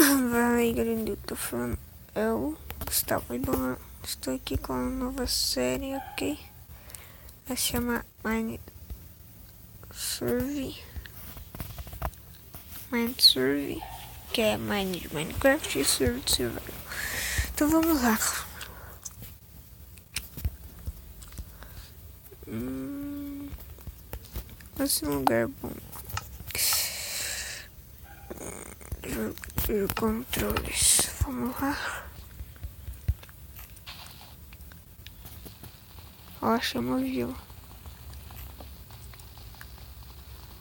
Fala aí, galera, eu tô falando. Eu, Gustavo Ibona, estou aqui com uma nova série, ok? Vai se chama Mind Survey, que é Mind de Minecraft e Survey de Survival. Então vamos lá. Vai ser um lugar bom. Jogo controles. Vamos lá. Ó, achei uma vila.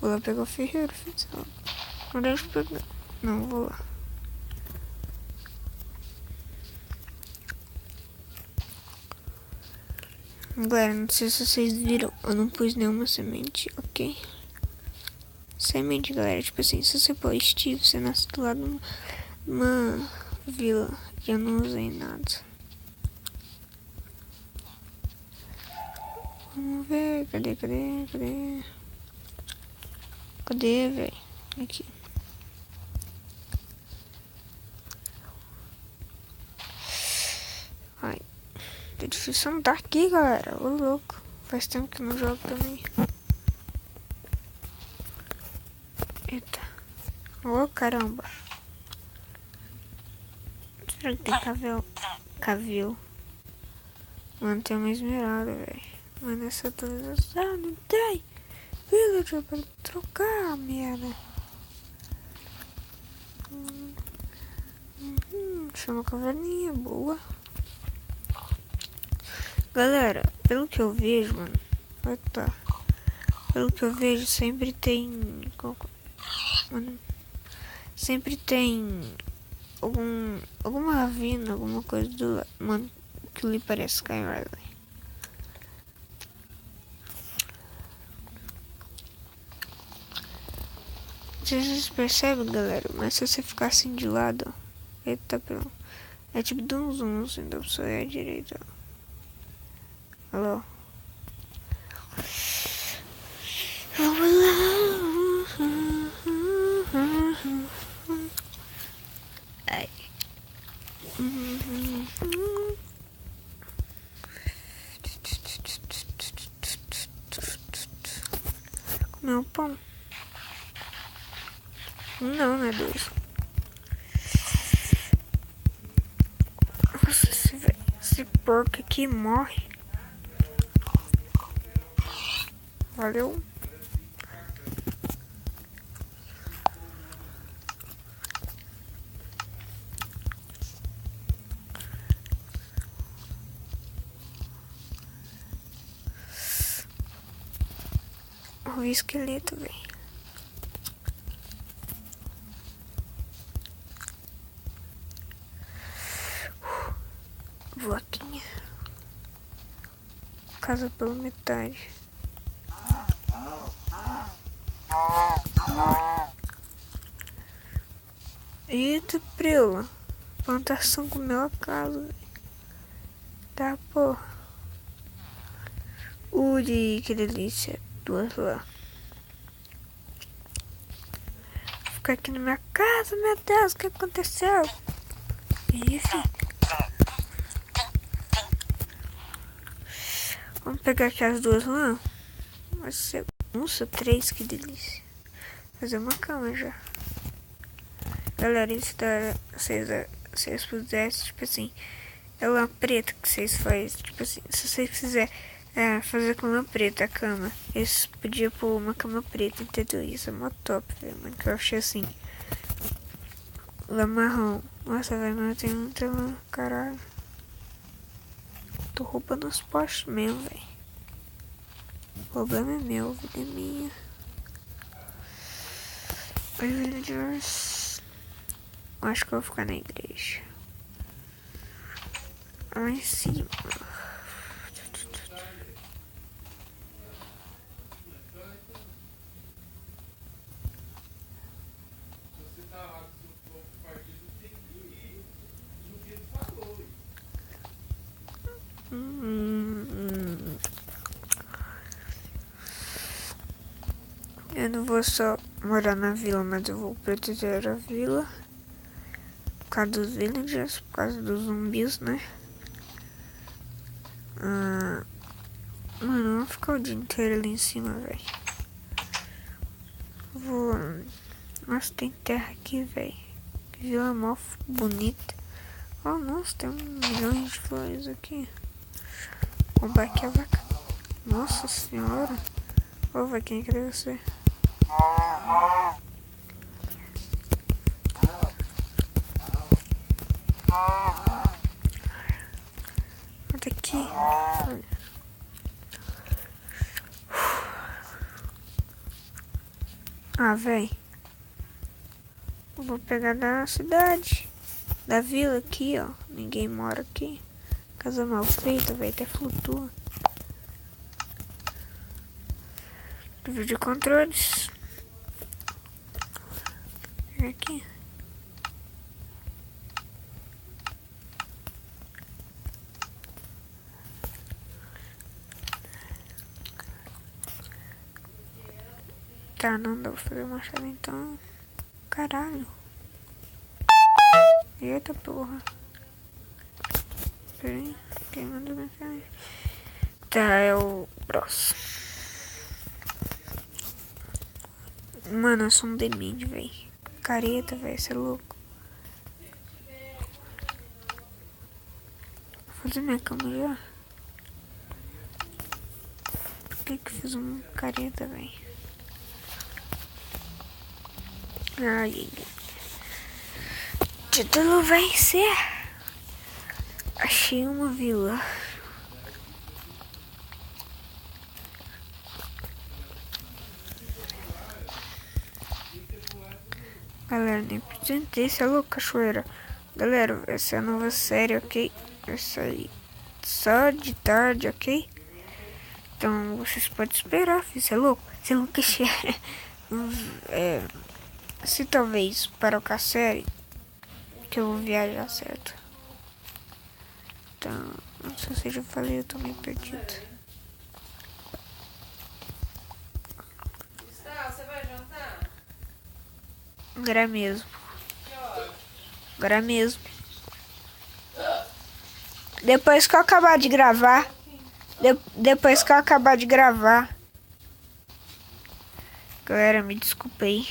Vou lá pegar o ferreiro, oficial. Não deixa eu pegar. Não, vou lá. Galera, não sei se vocês viram, eu não pus nenhuma semente, ok? Semente, galera, tipo assim, se você pôr Steve, você nasce do lado de uma vila que eu não usei nada. Vamos ver, cadê? Cadê, velho? Aqui. Ai, tá difícil andar aqui, galera, ô louco. Faz tempo que eu não jogo também. Eita. Ô, caramba. Será que tem cavil? Mano, tem uma esmeralda, velho. Mano, essa atualização não tem villager pra trocar, merda. Chama caverninha, boa. Galera, pelo que eu vejo, mano. Tá. Pelo que eu vejo, sempre tem. Mano, sempre tem alguma ravina, alguma coisa do lado. Mano, que lhe parece Skyward. Vocês percebem, galera? Mas se você ficar assim de lado, eita, pelo. É tipo de um zoom, assim, da pessoa é a direita. Alô? Vamos lá. Ai. Comer um pão? Não, né, dois. Nossa, esse porco aqui morre. Valeu. O esqueleto, velho. Vaquinha. Casa pela metade. Eita, prela. Plantação comeu a casa, velho. Tá, porra. Uri, que delícia. Duas lá. Vou ficar aqui na minha casa, meu Deus, o que aconteceu? Isso. Vamos pegar aqui as duas lá. Vai ser. Nossa, três, que delícia. Fazer uma cama já. Galera, isso dá. Vocês pudessem, tipo assim. É lã preta que vocês fazem. Tipo assim, se vocês quiserem fazer com lã preta a cama, eles podiam pôr uma cama preta, entendeu? Isso é mó top, velho. Minecraft é assim. Lã marrom. Nossa, velho, mas tem muita lã, caralho. Tô roubando os postes mesmo, velho. O problema é meu, vida é minha. Oi, villagers. Acho que eu vou ficar na igreja. Lá em cima. Eu não vou só morar na vila, mas eu vou proteger a vila. Por causa dos villagers, por causa dos zumbis, né? Mano, eu vou ficar o dia inteiro ali em cima, velho. Nossa, tem terra aqui, velho. Vila mó bonita. Oh, nossa, tem 1 milhão de flores aqui. Vou comprar aqui a vaca. Nossa senhora. Ô, vaquinha, cadê você? Olha aqui. Ah, véi. Eu vou pegar da cidade. Da vila aqui, ó. Ninguém mora aqui. Casa mal feita, véi. Até flutua. Livro de controles. Aqui. Tá, não dá pra fazer machado então. Caralho. Eita porra. Peraí. Quem mandou mensagem? Tá, é o próximo. Mano, eu sou um demente, véi. Careta, véi, cê é louco. Vou fazer minha cama já. Por que eu fiz uma careta, véi? Ai, título vai ser: achei uma vila. Galera, nem apresentei, cê é louco, cachoeira. Galera, essa é a nova série, ok? Vai sair só de tarde, ok? Então vocês podem esperar, filho. Cê é louco? Cê é louco, se talvez para a série, que eu vou viajar, certo? Então, não sei se eu já falei, eu tô meio perdido. Você vai jantar? Agora mesmo. Agora mesmo. Depois que eu acabar de gravar. Depois que eu acabar de gravar. Galera, me desculpei.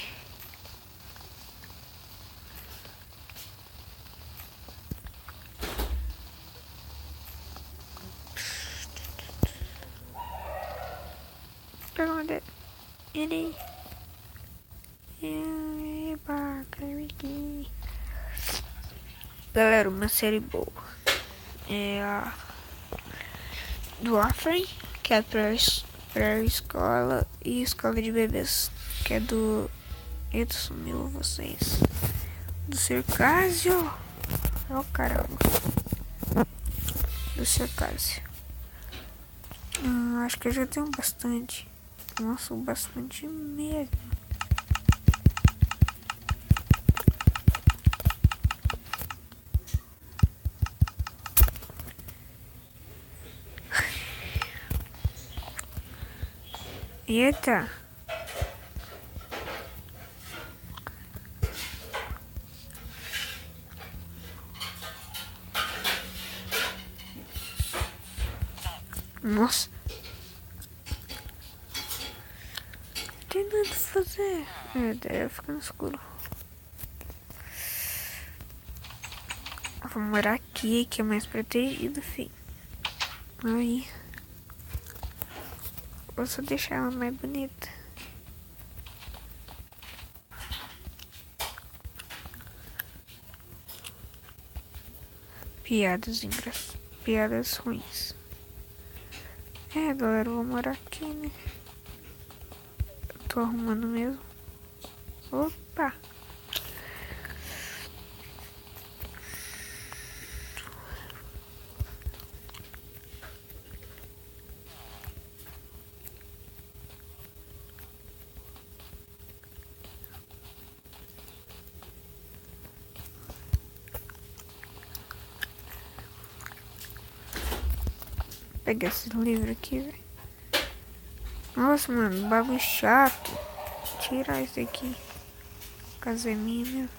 Pergunta. Galera, uma série boa. É a do Warframe, que é pra escola e escola de bebês, que é do... Eita, sumiu vocês. Do Circásio. Oh, caramba. Do Circásio. Acho que eu já tenho bastante. Nossa, bastante mesmo. Eita. Nossa. Não tem nada pra fazer. Daí fica no escuro. Vou morar aqui, que é mais protegido, filho. Aí. Vou só deixar ela mais bonita. Piadas ruins. Galera, eu vou morar aqui, né? Eu tô arrumando mesmo. Opa! Pegar esse livro aqui, velho. Nossa, mano, bagulho chato. Tirar isso daqui. Casa é minha mesmo.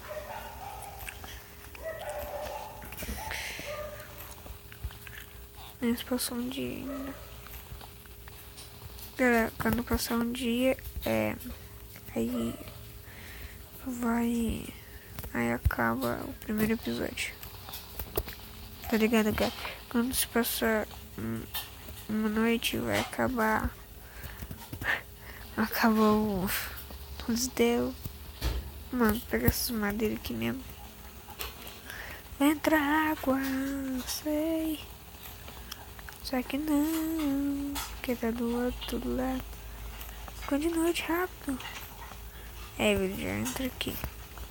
Nem se passou um dia ainda. Galera, quando passar um dia, aí vai... Aí acaba o primeiro episódio. Tá ligado, cara? Quando se passar uma noite, vai acabar... Acabou os deus. Mano, pega essas madeiras aqui mesmo. Entra água, sei. Só que não, que tá do outro lado. Ficou de noite rápido. Ele já entra aqui.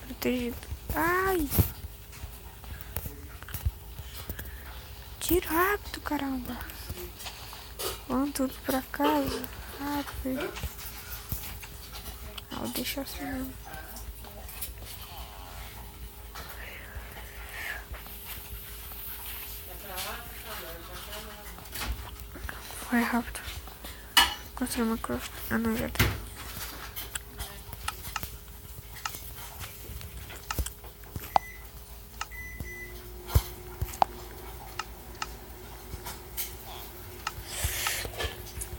Protegido. Ai! Tiro rápido, caramba. Vamos tudo pra casa. Rápido. Vou deixar assim mesmo. Vai rápido. Construir uma croft. Ah, não, já tem.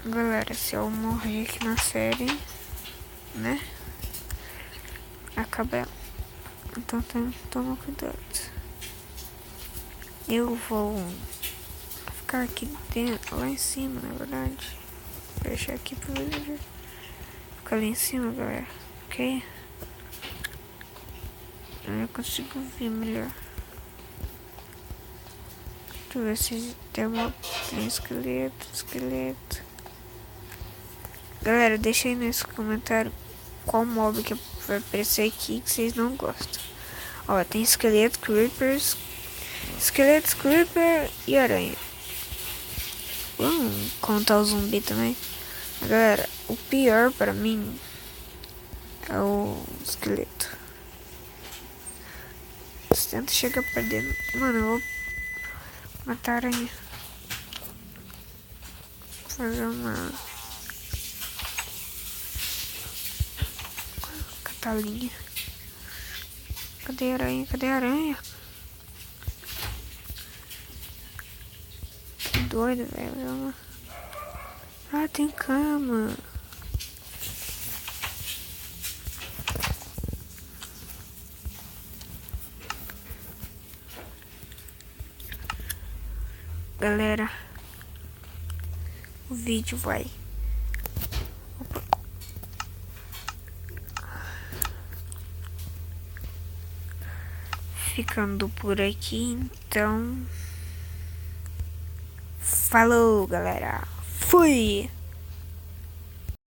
Galera, se eu morrer aqui na série, né? Acaba. Então tem que tomar cuidado. Eu vou ficar aqui dentro, lá em cima, na verdade. Vou deixar aqui pro vídeo. Ficar ali em cima, galera. Ok? Eu consigo ver melhor. Deixa eu ver se tem esqueleto. Galera, deixa aí nesse comentário qual mob que vai aparecer aqui que vocês não gostam. Ó, tem esqueleto, creepers, creeper e aranha. Vamos contar o zumbi também. Galera, o pior pra mim é o esqueleto. Você tenta chegar perto dele. Mano, eu vou matar a aranha. Fazer uma catalinha. Cadê a aranha? Cadê a aranha? Que doido, velho. Ah, tem cama. Galera, o vídeo vai ficando por aqui, então falou, galera, fui!